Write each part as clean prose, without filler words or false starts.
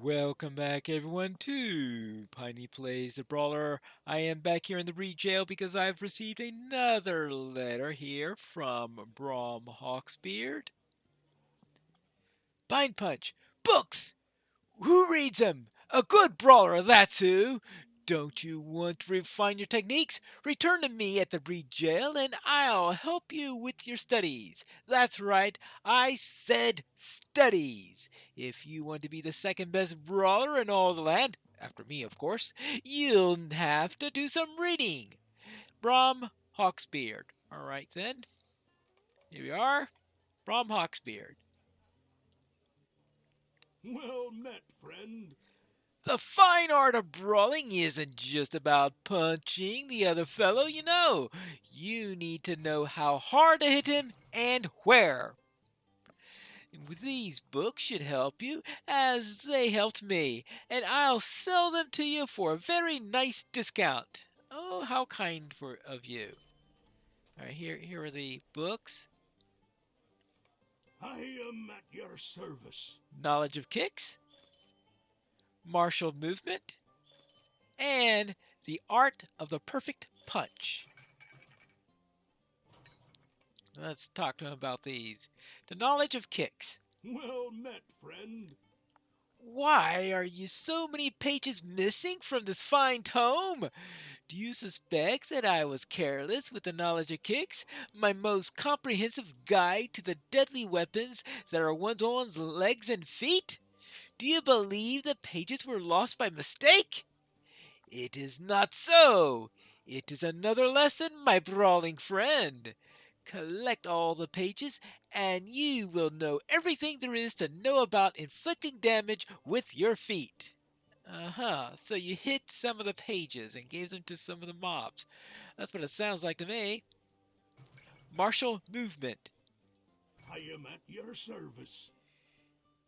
Welcome back, everyone, to Piney Plays the Brawler. I am back here in the re-jail because I've received another letter here from Brom Hawksbeard. Pine Punch! Books! Who reads them? A good brawler, that's who! Don't you want to refine your techniques? Return to me at the breed jail and I'll help you with your studies. That's right, I said studies. If you want to be the second best brawler in all the land, after me of course, you'll have to do some reading. Brom Hawksbeard. Alright then, here we are. Brom Hawksbeard. Well met, friend. The fine art of brawling isn't just about punching the other fellow, you know. You need to know how hard to hit him and where. These books should help you as they helped me, and I'll sell them to you for a very nice discount. Oh, how kind of you. All right, here are the books. I am at your service. Knowledge of kicks, martial movement, and the art of the perfect punch. Let's talk to him about these. The knowledge of kicks. Well met, friend. Why are you so many pages missing from this fine tome? Do you suspect that I was careless with the knowledge of kicks, my most comprehensive guide to the deadly weapons that are one's legs and feet? Do you believe the pages were lost by mistake? It is not so. It is another lesson, my brawling friend. Collect all the pages, and you will know everything there is to know about inflicting damage with your feet. So you hit some of the pages and gave them to some of the mobs. That's what it sounds like to me. Martial movement. I am at your service.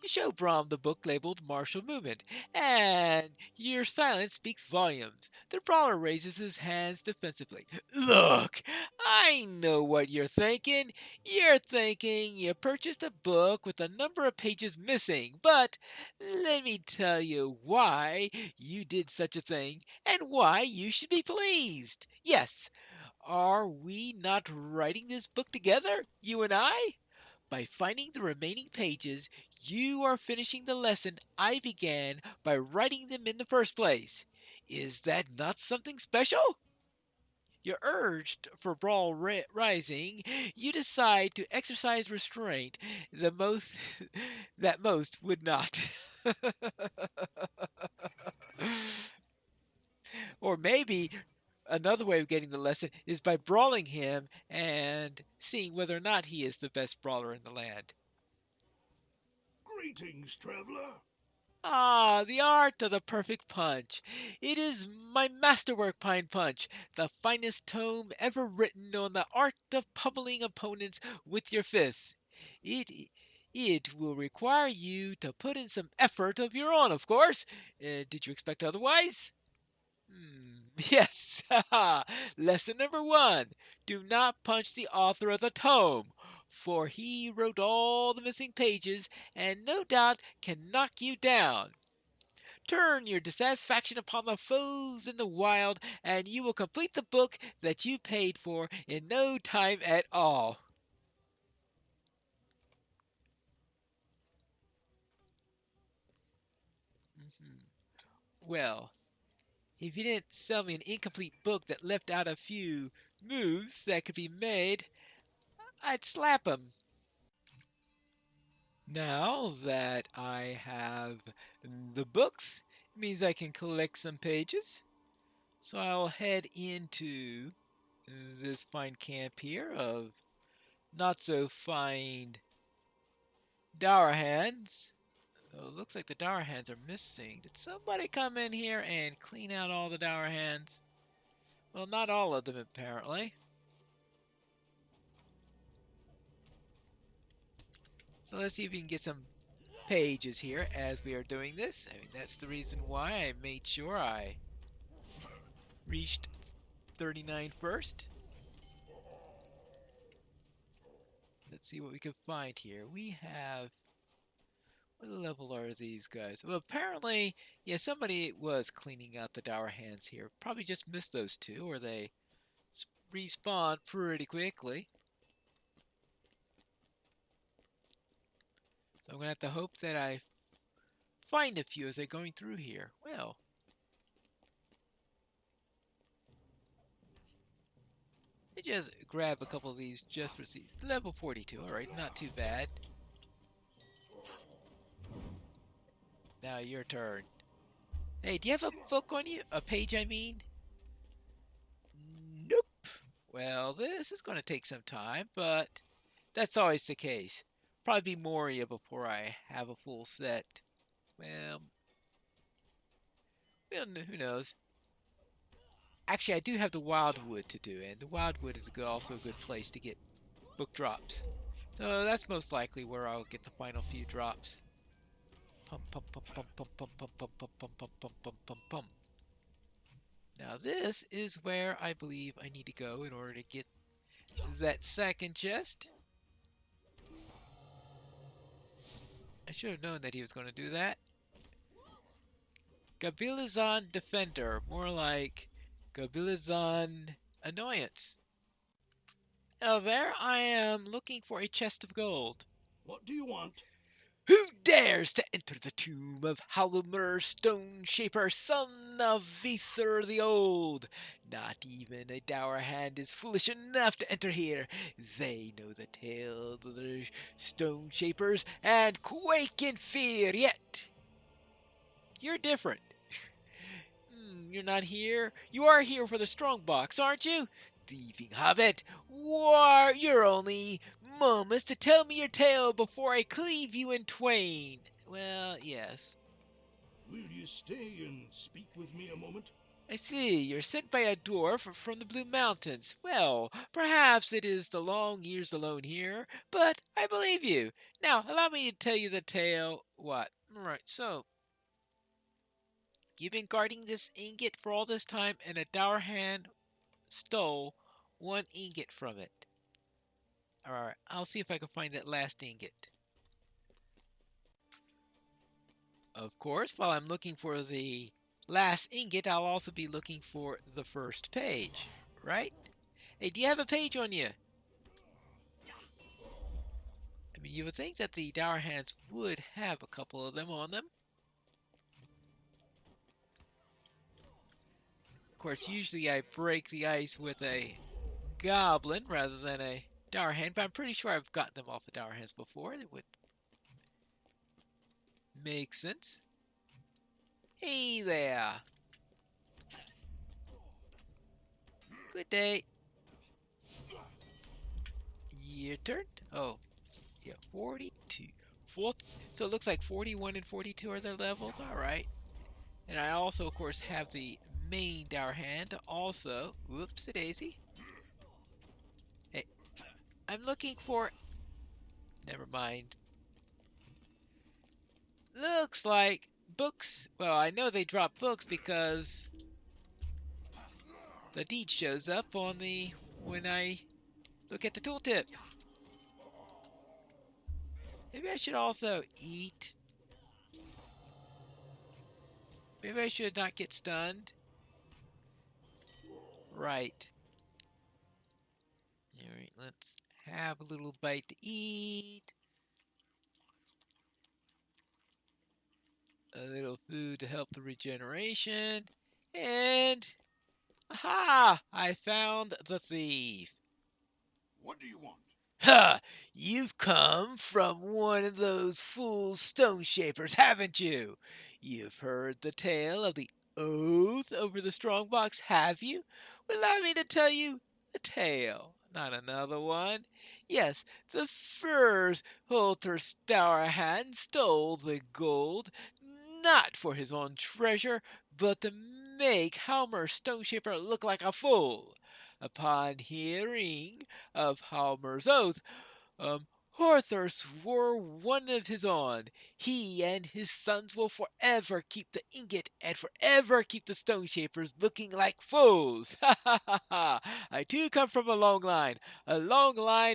You show Brahm the book labeled Martial Movement, and your silence speaks volumes. The brawler raises his hands defensively. Look, I know what you're thinking. You're thinking you purchased a book with a number of pages missing, but let me tell you why you did such a thing and why you should be pleased. Yes, are we not writing this book together, you and I? By finding the remaining pages, you are finishing the lesson I began by writing them in the first place. Is that not something special? You're urged for rising. You decide to exercise restraint. The most that most would not. Or maybe another way of getting the lesson is by brawling him and seeing whether or not he is the best brawler in the land. Greetings, traveler. Ah, the art of the perfect punch. It is my masterwork, Pine Punch, the finest tome ever written on the art of pummeling opponents with your fists. It it will require you to put in some effort of your own, of course. Did you expect otherwise? Yes. Lesson number one. Do not punch the author of the tome, for he wrote all the missing pages and no doubt can knock you down. Turn your dissatisfaction upon the foes in the wild, and you will complete the book that you paid for in no time at all. Mhm. Well, if you didn't sell me an incomplete book that left out a few moves that could be made, I'd slap him. Now that I have the books, it means I can collect some pages. So I'll head into this fine camp here of not so fine dower hands. Oh, it looks like the dower hands are missing. Did somebody come in here and clean out all the dower hands? Well, not all of them apparently. So let's see if we can get some pages here as we are doing this. I mean, that's the reason why I made sure I reached 39 first. Let's see what we can find here. We have What level are these guys? Well, apparently, yeah, somebody was cleaning out the dour hands here. Probably just missed those two, or they respawn pretty quickly. So I'm gonna have to hope that I find a few as they're going through here. Well, I just grab a couple of these just for see. Level 42, alright, not too bad. Now your turn. Hey, do you have a book on you? A page, I mean? Nope. Well, this is going to take some time, but that's always the case. Probably be Moria before I have a full set. Well, who knows? Actually, I do have the Wildwood to do, and the Wildwood is also a good place to get book drops. So that's most likely where I'll get the final few drops. Pum pum pum pum pum pum pum pum pum pum pum pum pum pum pum. Now this is where I believe I need to go in order to get that second chest. I should have known that he was going to do that. Gabilazon Defender, more like Gabilazon Annoyance. Now there I am looking for a chest of gold. What do you want? Who dares to enter the tomb of Halumur Stone Shaper, son of Ether the Old? Not even a dour hand is foolish enough to enter here. They know the tales of the Stone Shapers and quake in fear, yet you're different. You're not here. You are here for the strong box, aren't you? Thieving hobbit, you're only moments to tell me your tale before I cleave you in twain. Well, yes. Will you stay and speak with me a moment? I see, you're sent by a dwarf from the Blue Mountains. Well, perhaps it is the long years alone here, but I believe you. Now, allow me to tell you the tale. What? Right, so, you've been guarding this ingot for all this time, and a dour hand stole one ingot from it. Alright, I'll see if I can find that last ingot. Of course, while I'm looking for the last ingot, I'll also be looking for the first page, right? Hey, do you have a page on you? I mean, you would think that the dour hands would have a couple of them on them. Of course, usually I break the ice with a goblin rather than a dour hand, but I'm pretty sure I've gotten them off of dour hands before. It would make sense. Hey there. Good day. Your turn. Oh, yeah, 42. So it looks like 41 and 42 are their levels. All right. And I also, of course, have the main dour hand. Also, whoopsie daisy. Hey, I'm looking for. Never mind. Looks like books. Well, I know they drop books because the deed shows up on the when I look at the tooltip. Maybe I should also eat. Maybe I should not get stunned. Right. Alright, let's have a little bite to eat. A little food to help the regeneration. And aha! I found the thief. What do you want? Ha! You've come from one of those fool stone shapers, haven't you? You've heard the tale of the oath over the strongbox, have you? Well, allow me to tell you the tale, not another one. Yes, the first Holter Stourhand stole the gold, not for his own treasure, but to make Halmer Stoneshaper look like a fool. Upon hearing of Halmer's oath, Arthur swore one of his own. He and his sons will forever keep the ingot and forever keep the stone shapers looking like fools. Ha ha ha ha! I too come from a long line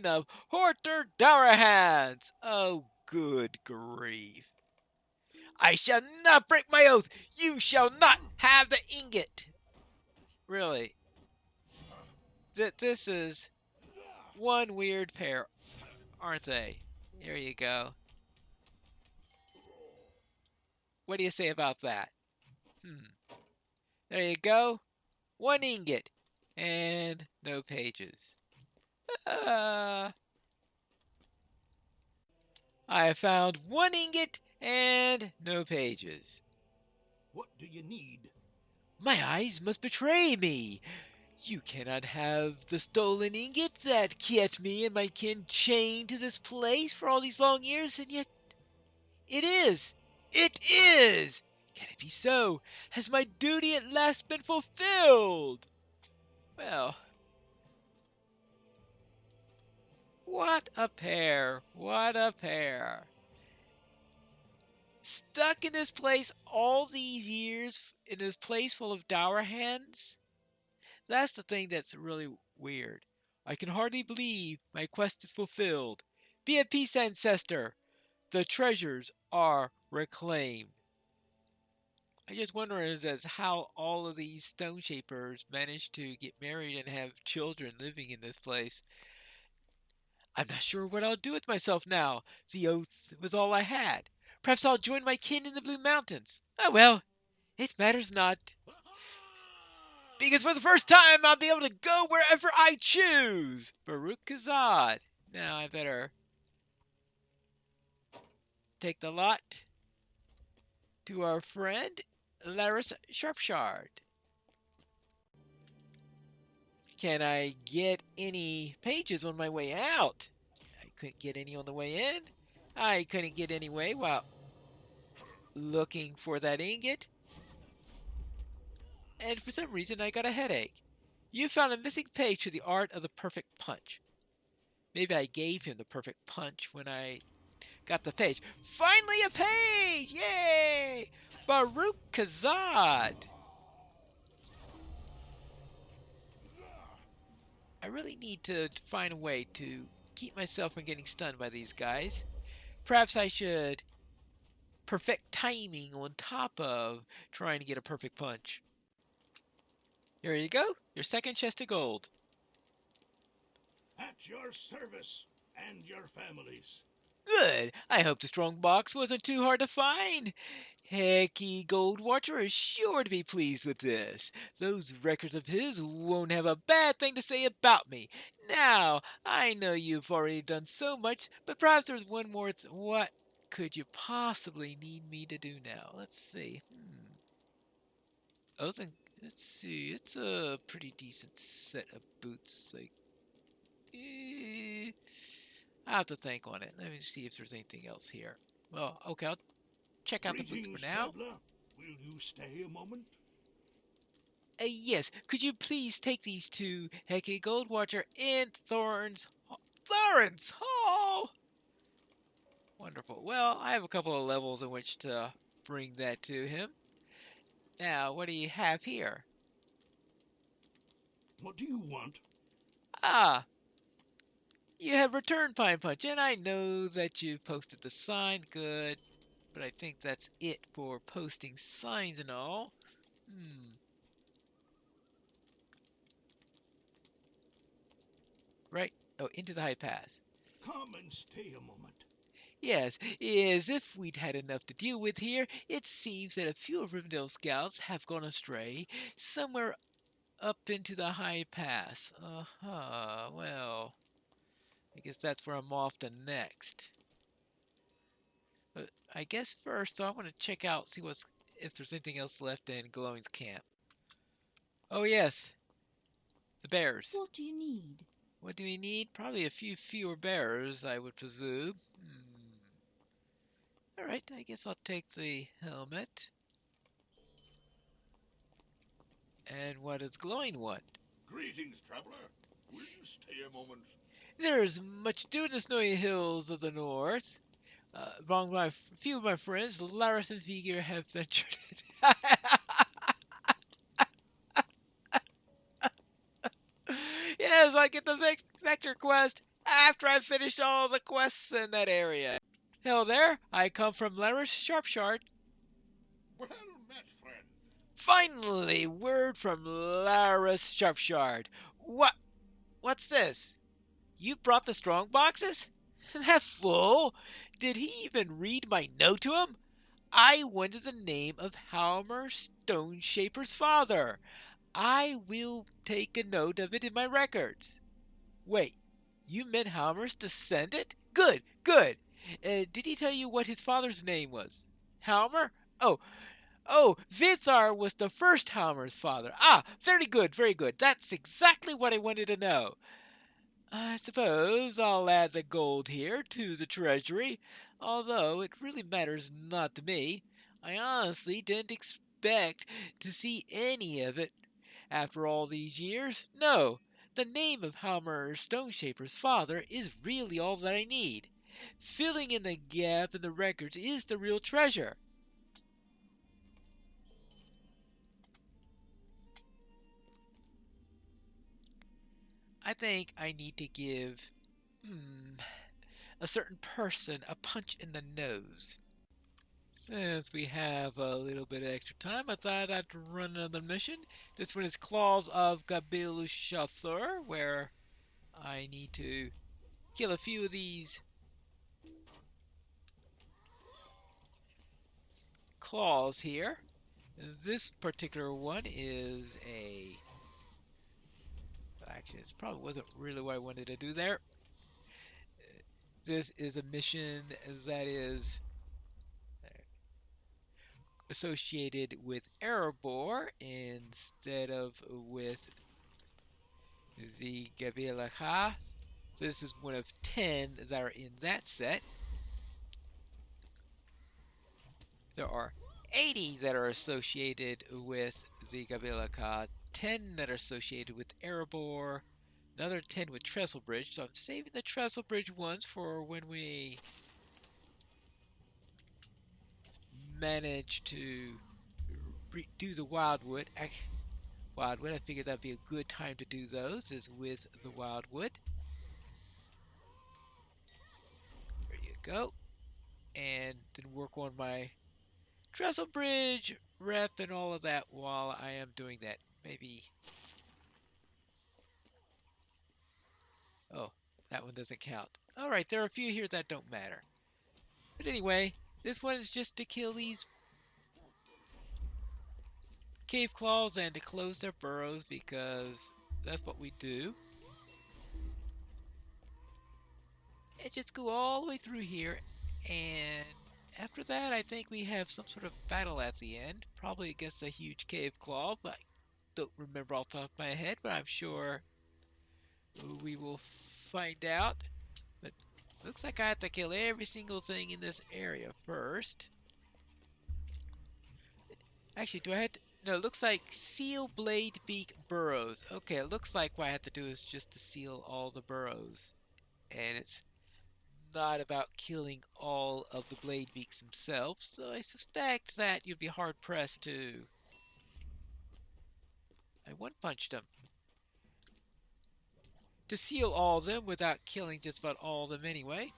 of Horter Dourhands. Oh, good grief. I shall not break my oath. You shall not have the ingot. Really, this is one weird pair, aren't they? Here you go. What do you say about that? There you go. One ingot and no pages. I have found one ingot and no pages. What do you need? My eyes must betray me. You cannot have the stolen ingot that kept me and my kin chained to this place for all these long years, and yet it is! It is! Can it be so? Has my duty at last been fulfilled? Well, what a pair! What a pair! Stuck in this place all these years, in this place full of dour hands? That's the thing that's really weird. I can hardly believe my quest is fulfilled. Be at peace, ancestor. The treasures are reclaimed. I just wonder as how all of these stone shapers managed to get married and have children living in this place. I'm not sure what I'll do with myself now. The oath was all I had. Perhaps I'll join my kin in the Blue Mountains. Oh well, it matters not. Because for the first time, I'll be able to go wherever I choose. Baruch Kazad. Now I better take the lot to our friend Laris Sharpshard. Can I get any pages on my way out? I couldn't get any on the way in. I couldn't get any way while looking for that ingot. And for some reason I got a headache. You found a missing page to the art of the perfect punch. Maybe I gave him the perfect punch when I got the page. Finally a page! Yay! Baruch Kazad! I really need to find a way to keep myself from getting stunned by these guys. Perhaps I should perfect timing on top of trying to get a perfect punch. Here you go, your second chest of gold. At your service and your families. Good! I hope the strong box wasn't too hard to find. Hecky Goldwater is sure to be pleased with this. Those records of his won't have a bad thing to say about me. Now, I know you've already done so much, but perhaps there's one more what could you possibly need me to do now? Let's see. Oh, then, let's see. It's a pretty decent set of boots. Like, I'll have to think on it. Let me see if there's anything else here. Well, okay, I'll check out the boots for now. Traveler. Will you stay a moment? Yes, could you please take these to Hecky Goldwater in Thorns Hall? Wonderful. Well, I have a couple of levels in which to bring that to him. Now, what do you have here? What do you want? Ah, you have returned Pine Punch, and I know that you posted the sign. Good. But I think that's it for posting signs and all. Right. Oh, into the high pass. Come and stay a moment. Yes, as if we'd had enough to deal with here, it seems that a few of Rivendell scouts have gone astray somewhere up into the high pass. Well, I guess that's where I'm off to next. But I guess first I want to check out, see if there's anything else left in Glowing's camp. Oh yes, the bears. What do you need? What do we need? Probably a few fewer bears, I would presume. Alright, I guess I'll take the helmet. And what does Glowing want? Greetings, traveler. Will you stay a moment? There's much to do in the snowy hills of the north. Among my few of my friends, Laris and Vigir have ventured. Yes, I get the Vector quest after I've finished all the quests in that area. Hello there, I come from Laris Sharpshard. Well met, friend. Finally, word from Lara Sharpshard. What's this? You brought the strong boxes? That fool! Did he even read my note to him? I wanted the name of Halmer Stoneshaper's father. I will take a note of it in my records. Wait, you meant Halmer's descendant? Good, good. Did he tell you what his father's name was? Halmer? Oh, Vithar was the first Halmer's father. Ah, very good, very good. That's exactly what I wanted to know. I suppose I'll add the gold here to the treasury, although it really matters not to me. I honestly didn't expect to see any of it after all these years. No, the name of Halmer Stoneshaper's father is really all that I need. Filling in the gap in the records is the real treasure. I think I need to give a certain person a punch in the nose. Since we have a little bit of extra time, I thought I'd run another mission. This one is Claws of Gabil Shathur, where I need to kill a few of these claws here. This particular one is a... Actually, it probably wasn't really what I wanted to do there. This is a mission that is associated with Erebor instead of with the Gabilaha. So this is one of 10 that are in that set. There are 80 that are associated with the Gabilaha, 10 that are associated with Erebor, another 10 with Trestlebridge. So I'm saving the Trestlebridge ones for when we manage to do the Wildwood. Wildwood, I figured that'd be a good time to do those, is with the Wildwood. There you go. And then work on my Trestlebridge rep and all of that while I am doing that. Maybe... Oh, that one doesn't count. Alright, there are a few here that don't matter. But anyway, this one is just to kill these cave claws and to close their burrows because that's what we do. And just go all the way through here, and after that I think we have some sort of battle at the end, probably against a huge cave claw, but I don't remember off the top of my head, but I'm sure we will find out. But looks like I have to kill every single thing in this area first. Actually, do I have to... No, it looks like seal blade beak burrows. Okay, it looks like what I have to do is just to seal all the burrows. And it's not about killing all of the blade beaks themselves, so I suspect that you'd be hard pressed to... I one-punched them. To seal all of them without killing just about all of them anyway.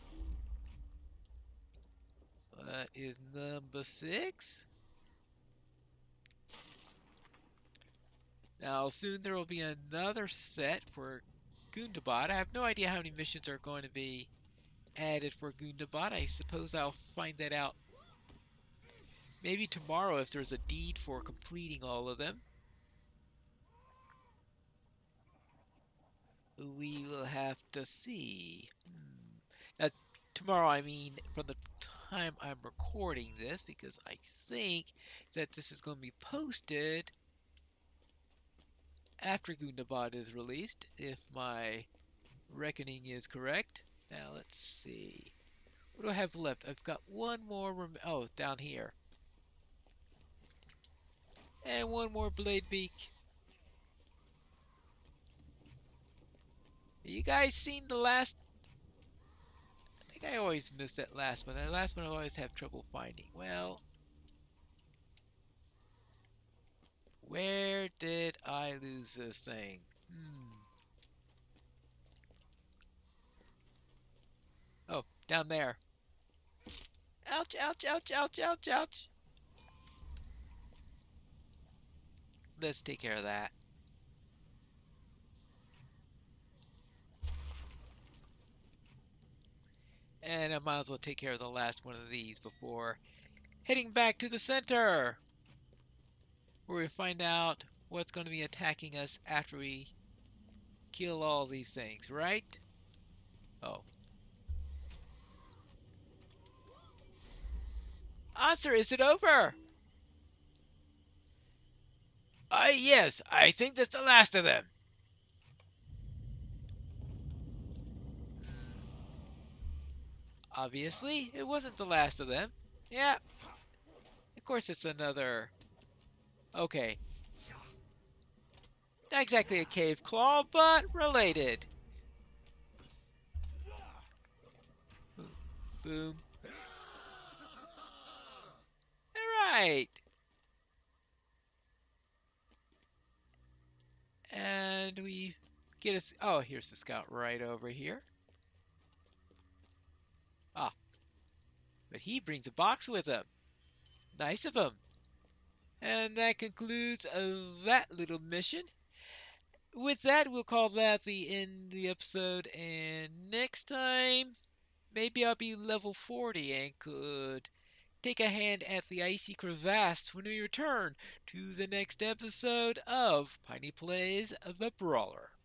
So that is number 6. Now soon there will be another set for Gundabad. I have no idea how many missions are going to be added for Gundabad. I suppose I'll find that out maybe tomorrow if there's a deed for completing all of them. We will have to see. Now, tomorrow, I mean from the time I'm recording this, because I think that this is going to be posted after Gundabad is released, if my reckoning is correct. Now, let's see. What do I have left? I've got one more. Oh, down here. And one more blade beak. You guys seen the last... I think I always miss that last one. That last one I always have trouble finding. Well... Where did I lose this thing? Oh, down there. Ouch, ouch, ouch, ouch, ouch, ouch. let's take care of that. And I might as well take care of the last one of these before heading back to the center, where we find out what's going to be attacking us after we kill all these things, right? Oh. Answer, is it over? Yes, I think that's the last of them. Mm, obviously, it wasn't the last of them. Yeah, of course it's another. Okay, not exactly a cave claw, but related. Boom. Alright. And we get us. Oh, here's the scout right over here. Ah, but he brings a box with him. Nice of him. And that concludes that little mission. With that, we'll call that the end of the episode. And next time, maybe I'll be level 40 and could take a hand at the icy crevasse when we return to the next episode of Piney Plays the Brawler.